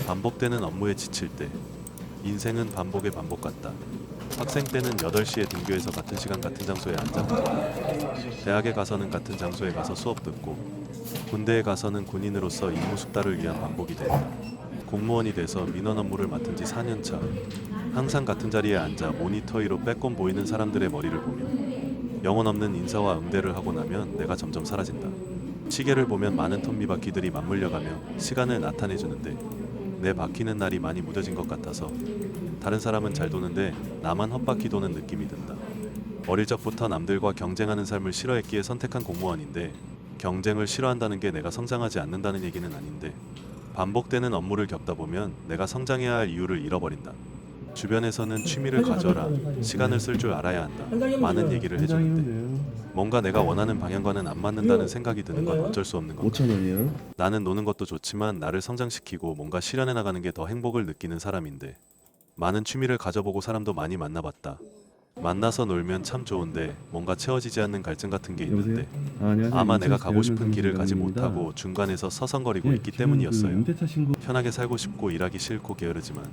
반복되는 업무에 지칠 때 인생은 반복의 반복 같다. 학생 때는 8시에 등교해서 같은 시간 같은 장소에 앉았고, 대학에 가서는 같은 장소에 가서 수업 듣고, 군대에 가서는 군인으로서 임무 숙달을 위한 반복이 된다. 공무원이 돼서 민원 업무를 맡은 지 4년 차. 항상 같은 자리에 앉아 모니터 위로 빼꼼 보이는 사람들의 머리를 보며 영혼 없는 인사와 응대를 하고 나면 내가 점점 사라진다. 시계를 보면 많은 톱니바퀴들이 맞물려가며 시간을 나타내주는데 내 바퀴는 날이 많이 무뎌진 것 같아서 다른 사람은 잘 도는데 나만 헛바퀴 도는 느낌이 든다. 어릴 적부터 남들과 경쟁하는 삶을 싫어했기에 선택한 공무원인데 경쟁을 싫어한다는 게 내가 성장하지 않는다는 얘기는 아닌데 반복되는 업무를 겪다 보면 내가 성장해야 할 이유를 잃어버린다. 주변에서는 취미를 가져라, 시간을 쓸 줄 알아야 한다, 많은 얘기를 해주는데 뭔가 내가 원하는 방향과는 안 맞는다는 생각이 드는 건 어쩔 수 없는 건가. 5,000원이요? 나는 노는 것도 좋지만 나를 성장시키고 뭔가 실현해 나가는 게 더 행복을 느끼는 사람인데 많은 취미를 가져보고 사람도 많이 만나봤다. 만나서 놀면 참 좋은데 뭔가 채워지지 않는 갈증 같은 게 있는데 안녕하세요. 아마 내가 가고 싶은 인천시 길을 가지 대한민국입니다. 못하고 중간에서 서성거리고 네, 있기 지금 때문이었어요. 임대차 신고 편하게 살고 싶고 일하기 싫고 게으르지만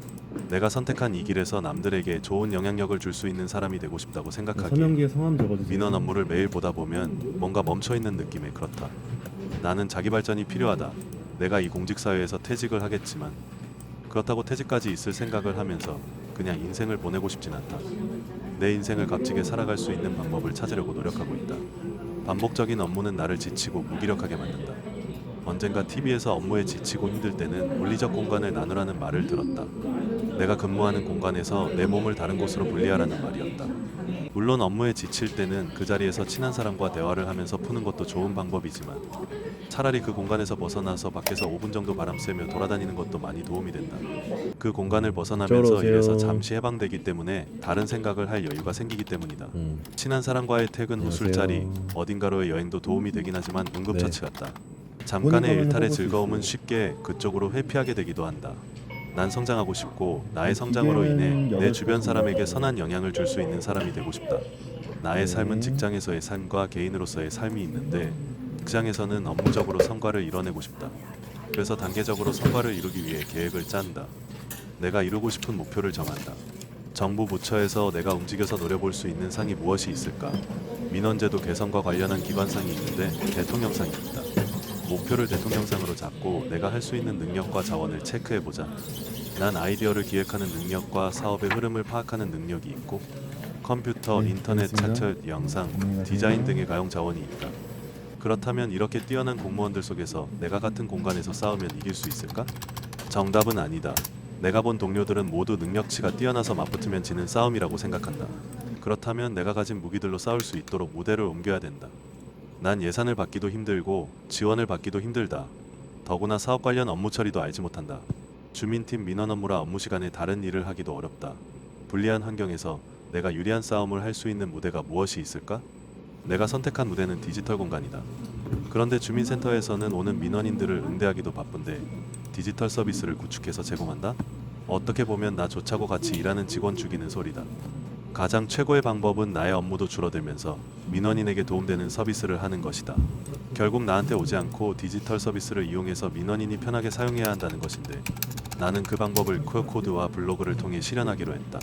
내가 선택한 이 길에서 남들에게 좋은 영향력을 줄 수 있는 사람이 되고 싶다고 생각하기에 서명기에 성함 적어주세요. 민원 업무를 매일 보다 보면 뭔가 멈춰있는 느낌에 그렇다. 나는 자기 발전이 필요하다. 내가 이 공직사회에서 퇴직을 하겠지만 그렇다고 퇴직까지 있을 생각을 하면서 그냥 인생을 보내고 싶진 않다. 내 인생을 값지게 살아갈 수 있는 방법을 찾으려고 노력하고 있다. 반복적인 업무는 나를 지치고 무기력하게 만든다. 언젠가 TV에서 업무에 지치고 힘들 때는 물리적 공간을 나누라는 말을 들었다. 내가 근무하는 공간에서 내 몸을 다른 곳으로 분리하라는 말이었다. 물론 업무에 지칠 때는 그 자리에서 친한 사람과 대화를 하면서 푸는 것도 좋은 방법이지만 차라리 그 공간에서 벗어나서 밖에서 5분 정도 바람 쐬며 돌아다니는 것도 많이 도움이 된다. 그 공간을 벗어나면서 이쪽으로 오세요. 일에서 잠시 해방되기 때문에 다른 생각을 할 여유가 생기기 때문이다. 친한 사람과의 퇴근 후 술자리, 어딘가로의 여행도 도움이 되긴 하지만 응급처치 같다. 잠깐의 본인 일탈의 해볼 수 즐거움은 있어요. 쉽게 그쪽으로 회피하게 되기도 한다. 난 성장하고 싶고 나의 성장으로 인해 내 주변 사람에게 선한 영향을 줄 수 있는 사람이 되고 싶다. 나의 삶은 직장에서의 삶과 개인으로서의 삶이 있는데 직장에서는 업무적으로 성과를 이뤄내고 싶다. 그래서 단계적으로 성과를 이루기 위해 계획을 짠다. 내가 이루고 싶은 목표를 정한다. 정부 부처에서 내가 움직여서 노려볼 수 있는 상이 무엇이 있을까? 민원제도 개선과 관련한 기관상이 있는데 대통령상이 있다. 목표를 대통령상으로 잡고 내가 할 수 있는 능력과 자원을 체크해보자. 난 아이디어를 기획하는 능력과 사업의 흐름을 파악하는 능력이 있고 컴퓨터, 네, 인터넷, 알겠습니다. 차트, 영상, 안녕히 가세요. 디자인 등의 가용 자원이 있다. 그렇다면 이렇게 뛰어난 공무원들 속에서 내가 같은 공간에서 싸우면 이길 수 있을까? 정답은 아니다. 내가 본 동료들은 모두 능력치가 뛰어나서 맞붙으면 지는 싸움이라고 생각한다. 그렇다면 내가 가진 무기들로 싸울 수 있도록 무대를 옮겨야 된다. 난 예산을 받기도 힘들고 지원을 받기도 힘들다. 더구나 사업 관련 업무 처리도 알지 못한다. 주민팀 민원 업무라 업무 시간에 다른 일을 하기도 어렵다. 불리한 환경에서 내가 유리한 싸움을 할 수 있는 무대가 무엇이 있을까? 내가 선택한 무대는 디지털 공간이다. 그런데 주민센터에서는 오는 민원인들을 응대하기도 바쁜데 디지털 서비스를 구축해서 제공한다? 어떻게 보면 나 좋자고 같이 일하는 직원 죽이는 소리다. 가장 최고의 방법은 나의 업무도 줄어들면서 민원인에게 도움되는 서비스를 하는 것이다. 결국 나한테 오지 않고 디지털 서비스를 이용해서 민원인이 편하게 사용해야 한다는 것인데 나는 그 방법을 QR코드와 블로그를 통해 실현하기로 했다.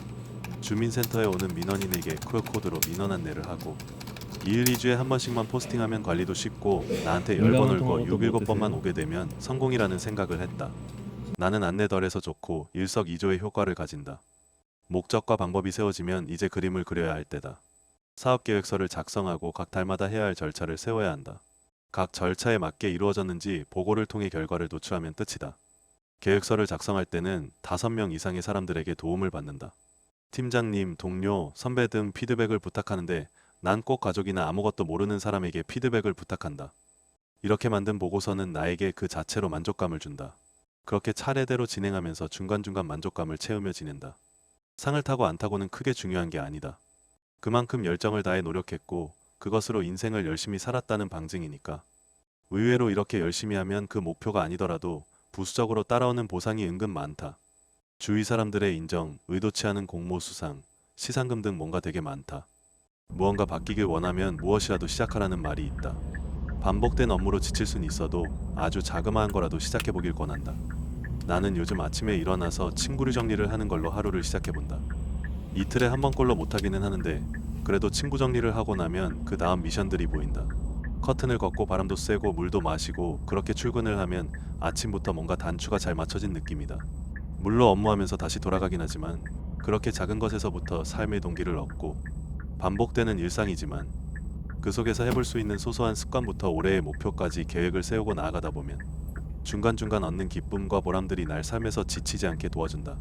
주민센터에 오는 민원인에게 QR코드로 민원 안내를 하고 2일 2주에 한 번씩만 포스팅하면 관리도 쉽고 나한테 10번 올고 6, 7번만 오게 되면 성공이라는 생각을 했다. 나는 안내 덜해서 좋고 일석이조의 효과를 가진다. 목적과 방법이 세워지면 이제 그림을 그려야 할 때다. 사업계획서를 작성하고 각 달마다 해야 할 절차를 세워야 한다. 각 절차에 맞게 이루어졌는지 보고를 통해 결과를 노출하면 끝이다. 계획서를 작성할 때는 5명 이상의 사람들에게 도움을 받는다. 팀장님, 동료, 선배 등 피드백을 부탁하는데 난 꼭 가족이나 아무것도 모르는 사람에게 피드백을 부탁한다. 이렇게 만든 보고서는 나에게 그 자체로 만족감을 준다. 그렇게 차례대로 진행하면서 중간중간 만족감을 채우며 지낸다. 상을 타고 안 타고는 크게 중요한 게 아니다. 그만큼 열정을 다해 노력했고 그것으로 인생을 열심히 살았다는 방증이니까. 의외로 이렇게 열심히 하면 그 목표가 아니더라도 부수적으로 따라오는 보상이 은근 많다. 주위 사람들의 인정, 의도치 않은 공모 수상, 시상금 등 뭔가 되게 많다. 무언가 바뀌길 원하면 무엇이라도 시작하라는 말이 있다. 반복된 업무로 지칠 순 있어도 아주 자그마한 거라도 시작해보길 권한다. 나는 요즘 아침에 일어나서 친구류 정리를 하는 걸로 하루를 시작해본다. 이틀에 한 번꼴로 못하기는 하는데 그래도 친구 정리를 하고 나면 그 다음 미션들이 보인다. 커튼을 걷고 바람도 쐬고 물도 마시고 그렇게 출근을 하면 아침부터 뭔가 단추가 잘 맞춰진 느낌이다. 물론 업무하면서 다시 돌아가긴 하지만 그렇게 작은 것에서부터 삶의 동기를 얻고 반복되는 일상이지만 그 속에서 해볼 수 있는 소소한 습관부터 올해의 목표까지 계획을 세우고 나아가다 보면 중간중간 얻는 기쁨과 보람들이 날 삶에서 지치지 않게 도와준다.